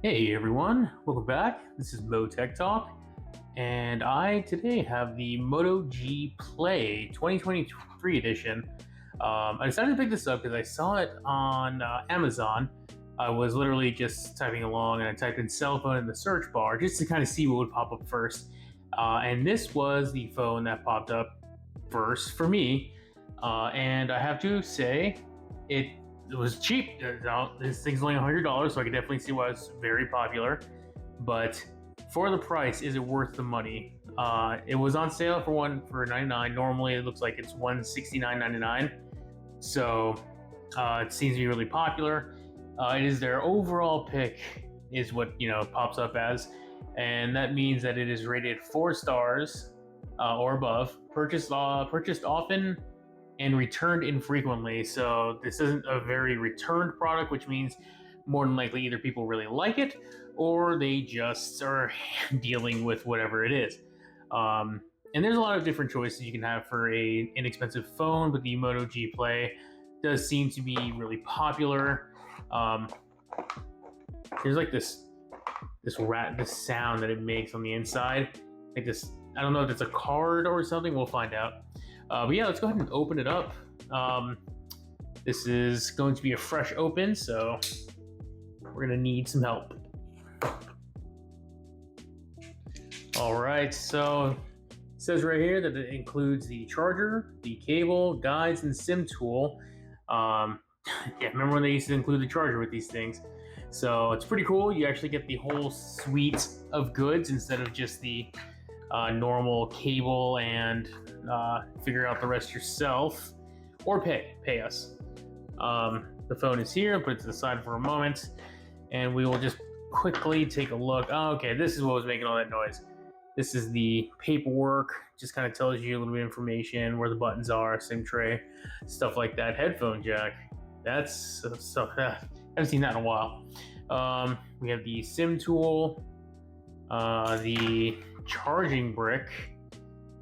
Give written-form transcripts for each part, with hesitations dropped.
Hey everyone, welcome back. This is Mo Tech Talk, and I today have the Moto G Play 2023 edition. I decided to pick this up because I saw it on Amazon. I was literally just typing along and I typed in cell phone in the search bar just to kind of see what would pop up first. And this was the phone that popped up first for me. And I have to say, it it was cheap. This thing's only $100, so I can definitely see why it's very popular. But for the price, is it worth the money? It was on sale for 99. Normally, it looks like it's 169.99. So it seems to be really popular. It is their overall pick, is what pops up as, and that means that it is rated 4 stars or above. Purchased often and returned infrequently. So this isn't a very returned product, which means more than likely either people really like it or they just are dealing with whatever it is. And there's a lot of different choices you can have for a inexpensive phone, but the Moto G Play does seem to be really popular. There's like this sound that it makes on the inside, like this. I don't know if it's a card or something. We'll find out. But yeah, let's go ahead and open it up. This is going to be a fresh open, so we're gonna need some help. All right, so it says right here that it includes the charger, the cable, guides, and SIM tool. Yeah, remember when they used to include the charger with these things? So it's pretty cool. You actually get the whole suite of goods instead of just the normal cable and figure out the rest yourself, or pay us. The phone is here. Put it to the side for a moment, and we will just quickly take a look. Oh, okay, this is what was making all that noise. This is the paperwork. Just kind of tells you a little bit of information, where the buttons are, SIM tray, stuff like that. Headphone jack. That's stuff. I haven't seen that in a while. We have the SIM tool, the charging brick,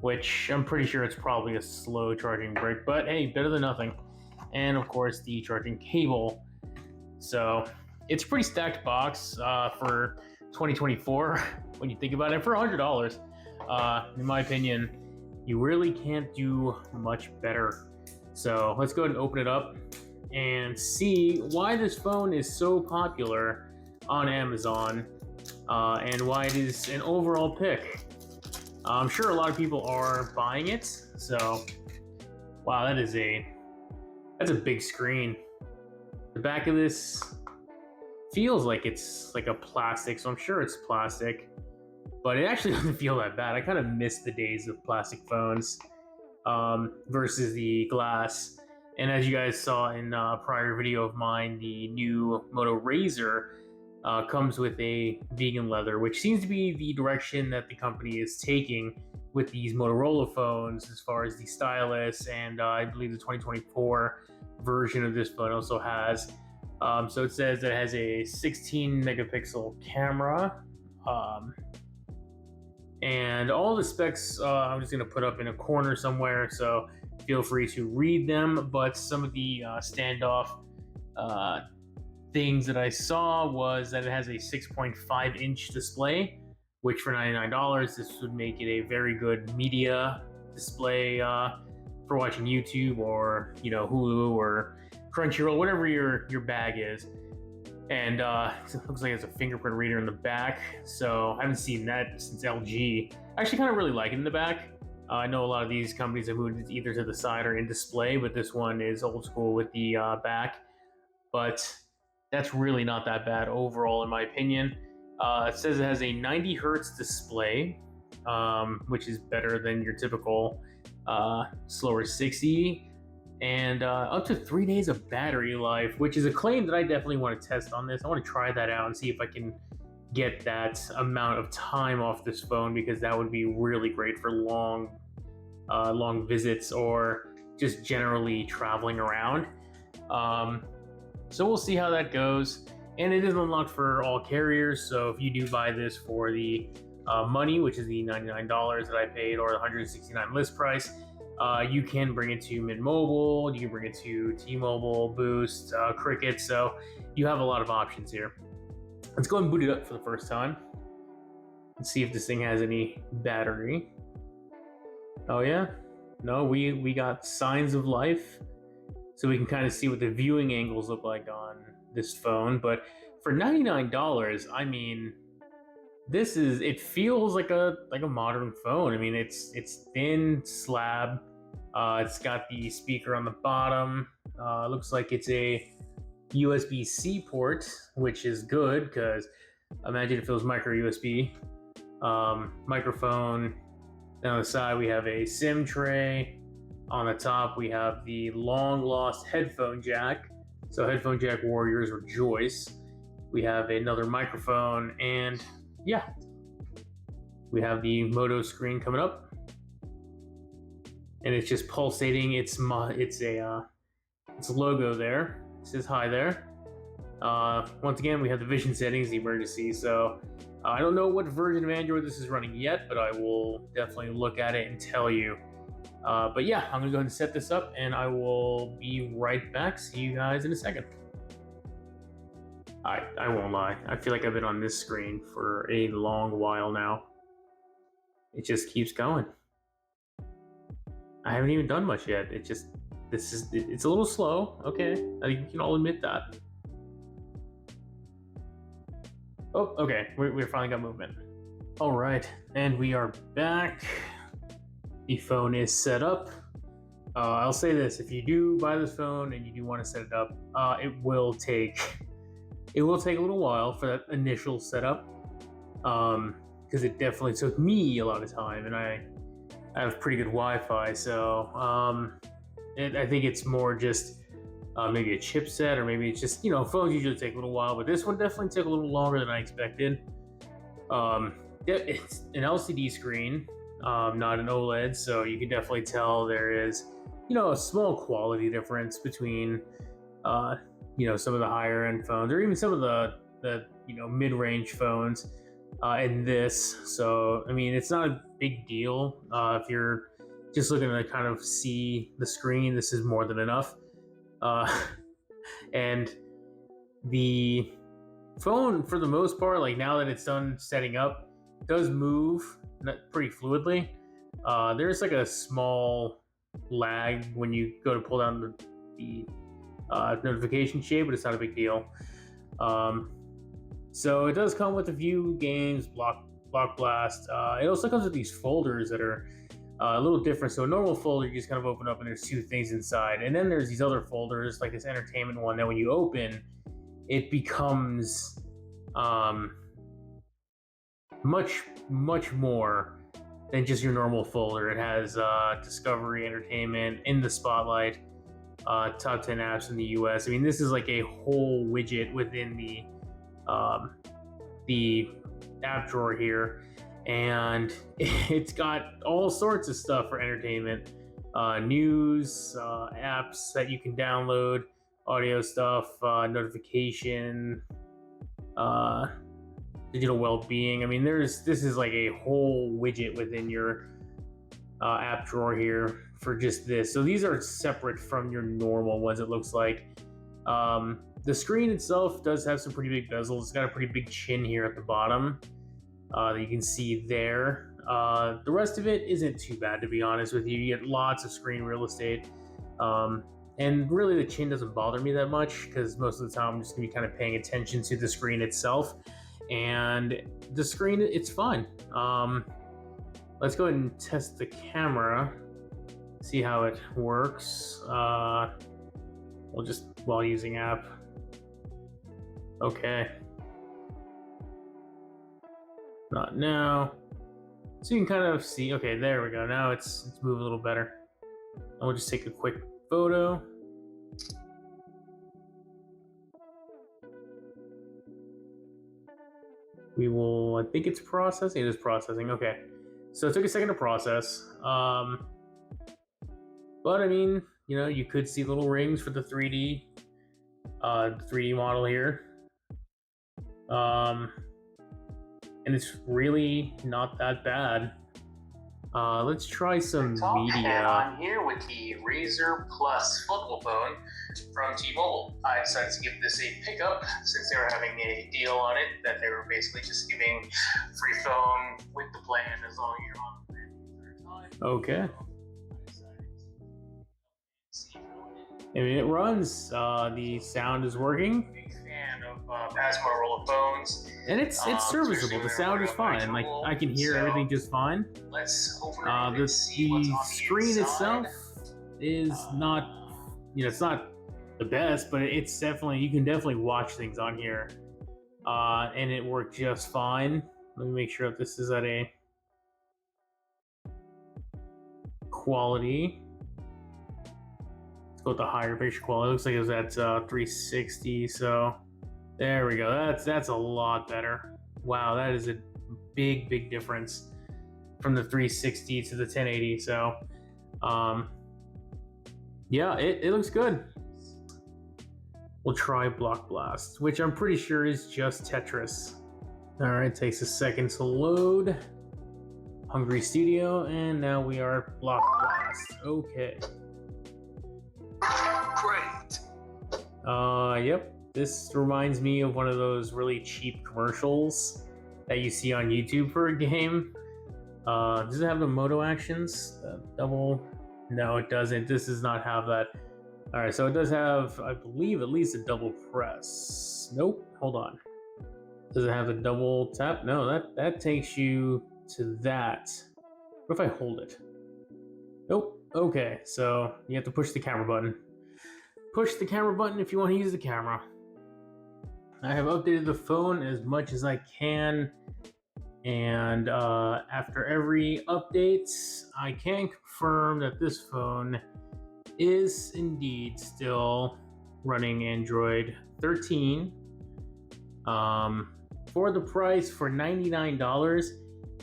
which I'm pretty sure it's probably a slow charging brick, but hey, better than nothing. And of course, the charging cable. So it's a pretty stacked box for 2024 when you think about it. For $100, in my opinion, you really can't do much better. So let's go ahead and open it up and see why this phone is so popular on Amazon, and why it is an overall pick. I'm sure a lot of people are buying it. So, wow, that's a big screen. The back of this feels like it's like a plastic, so I'm sure it's plastic, but it actually doesn't feel that bad. I kind of miss the days of plastic phones versus the glass. And as you guys saw in a prior video of mine, the new Moto Razr comes with a vegan leather, which seems to be the direction that the company is taking with these Motorola phones as far as the stylus. And I believe the 2024 version of this phone also has. So it says that it has a 16 megapixel camera. And all the specs I'm just going to put up in a corner somewhere, so feel free to read them. But some of the standoff things that I saw was that it has a 6.5 inch display, which for $99, this would make it a very good media display for watching YouTube or Hulu or Crunchyroll, whatever your bag is. And it looks like it's a fingerprint reader in the back, so I haven't seen that since LG. I actually kind of really like it in the back. I know a lot of these companies have moved it either to the side or in display, but this one is old school with the back. But that's really not that bad overall, in my opinion. It says it has a 90 hertz display, which is better than your typical slower 60. And up to 3 days of battery life, which is a claim that I definitely want to test on this. I want to try that out and see if I can get that amount of time off this phone, because that would be really great for long visits or just generally traveling around. So we'll see how that goes. And it is unlocked for all carriers, so if you do buy this for the money, which is the $99 that I paid, or the $169 list price, you can bring it to Mint Mobile, you can bring it to T-Mobile, Boost, Cricket, so you have a lot of options here. Let's go and boot it up for the first time and see if this thing has any battery. Oh yeah, no, we got signs of life, so we can kind of see what the viewing angles look like on this phone. But for $99, I mean, it feels like a modern phone. I mean, it's thin slab. It's got the speaker on the bottom. Looks like it's a USB-C port, which is good because imagine if it was micro USB. Microphone. Then on the side we have a SIM tray. On the top we have the long lost headphone jack. So headphone jack warriors rejoice. We have another microphone, and yeah, we have the Moto screen coming up, and it's just pulsating. It's logo there. It says hi there. Once again, we have the vision settings, the emergency. So I don't know what version of Android this is running yet, but I will definitely look at it and tell you. But yeah, I'm gonna go ahead and set this up, and I will be right back. See you guys in a second. I won't lie. I feel like I've been on this screen for a long while now. It just keeps going. I haven't even done much yet. It's a little slow. Okay, I think you can all admit that. Oh, okay, we finally got movement. All right, and we are back. The phone is set up. I'll say this: if you do buy this phone and you do want to set it up, it will take a little while for that initial setup, because it definitely took me a lot of time, and I have pretty good Wi-Fi, so I think it's more just maybe a chipset, or maybe it's just, phones usually take a little while, but this one definitely took a little longer than I expected. It's an LCD screen, not an OLED, so you can definitely tell there is, a small quality difference between, some of the higher end phones, or even some of the mid-range phones, and this. So, I mean, it's not a big deal. If you're just looking to kind of see the screen, this is more than enough. And the phone, for the most part, like now that it's done setting up, does move pretty fluidly. There's like a small lag when you go to pull down the notification shade, but it's not a big deal. So it does come with a few games, Block Blast. It also comes with these folders that are a little different. So a normal folder, you just kind of open up and there's two things inside. And then there's these other folders, like this entertainment one, that when you open, it becomes much, much more than just your normal folder. It has Discovery, Entertainment, In the Spotlight, top 10 apps in the US. I mean, this is like a whole widget within the app drawer here, and it's got all sorts of stuff for entertainment, news, apps that you can download, audio stuff, notification, digital well-being. I mean, this is like a whole widget within your app drawer here for just this. So these are separate from your normal ones, it looks like. The screen itself does have some pretty big bezels. It's got a pretty big chin here at the bottom that you can see there. The rest of it isn't too bad, to be honest with you. You get lots of screen real estate. And really the chin doesn't bother me that much because most of the time I'm just gonna be kind of paying attention to the screen itself. And the screen, it's fine. Let's go ahead and test the camera, see how it works. We'll just, while using app. Okay. Not now. So you can kind of see, okay, there we go. Now it's moving a little better. And we'll just take a quick photo. We will, I think it's processing. It is processing. Okay. So it took a second to process. But I mean, you could see little rings for the 3D model here. And it's really not that bad. Let's try some media. And I'm here with the Razr Plus foldable phone from T-Mobile. I decided to give this a pickup since they were having a deal on it that they were basically just giving free phone with the plan as long as you're on the plan the entire time. Okay. I mean, it runs. The sound is working. Big fan of past Motorola phones. And it's serviceable. The sound is fine. Like, I can hear everything just fine. Let's open The screen itself is not, it's not the best, but it's definitely, you can definitely watch things on here. And it worked just fine. Let me make sure that this is at a quality. Let's go with the higher picture quality. It looks like it was at 360, so there we go. That's a lot better. Wow, that is a big difference from the 360 to the 1080. So, yeah, it looks good. We'll try Block Blast, which I'm pretty sure is just Tetris. All right, takes a second to load. Hungry Studio, and now we are Block Blast. Okay. Great. Yep. This reminds me of one of those really cheap commercials that you see on YouTube for a game. Does it have the Moto actions? Double? No, it doesn't. This does not have that. All right, so it does have, I believe, at least a double press. Nope. Hold on. Does it have a double tap? No, that takes you to that. What if I hold it? Nope. Okay, so you have to push the camera button. Push the camera button if you want to use the camera. I have updated the phone as much as I can, and after every update, I can confirm that this phone is indeed still running Android 13. For the price, for $99,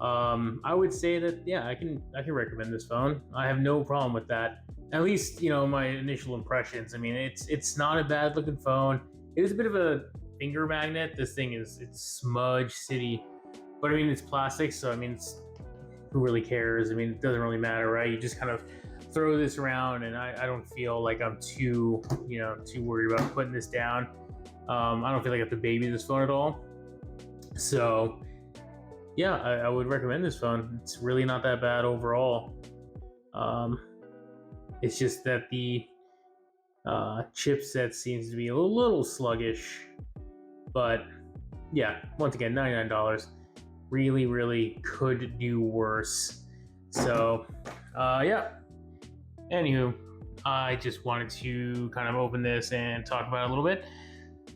I would say that, yeah, I can recommend this phone. I have no problem with that. At least, my initial impressions. I mean, it's not a bad looking phone. It is a bit of a finger magnet. This thing it's smudge city, but I mean, it's plastic, so I mean, who really cares? I mean, it doesn't really matter, right? You just kind of throw this around, and I don't feel like I'm too worried about putting this down. I don't feel like I have to baby this phone at all. So yeah, I would recommend this phone. It's really not that bad overall. It's just that the chipset seems to be a little sluggish, but yeah, once again, $99 really could do worse. So yeah, anywho, I just wanted to kind of open this and talk about it a little bit.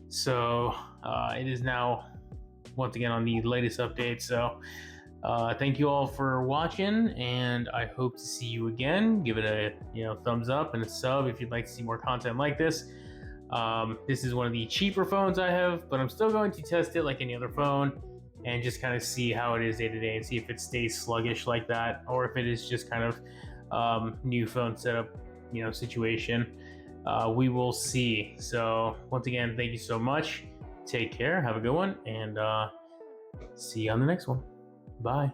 So it is now once again on the latest update. So thank you all for watching, and I hope to see you again. Give it a thumbs up and a sub if you'd like to see more content like this. This is one of the cheaper phones I have, but I'm still going to test it like any other phone and just kind of see how it is day to day and see if it stays sluggish like that, or if it is just kind of new phone setup situation. We will see. So once again, thank you so much. Take care, have a good one, and see you on the next one. Bye.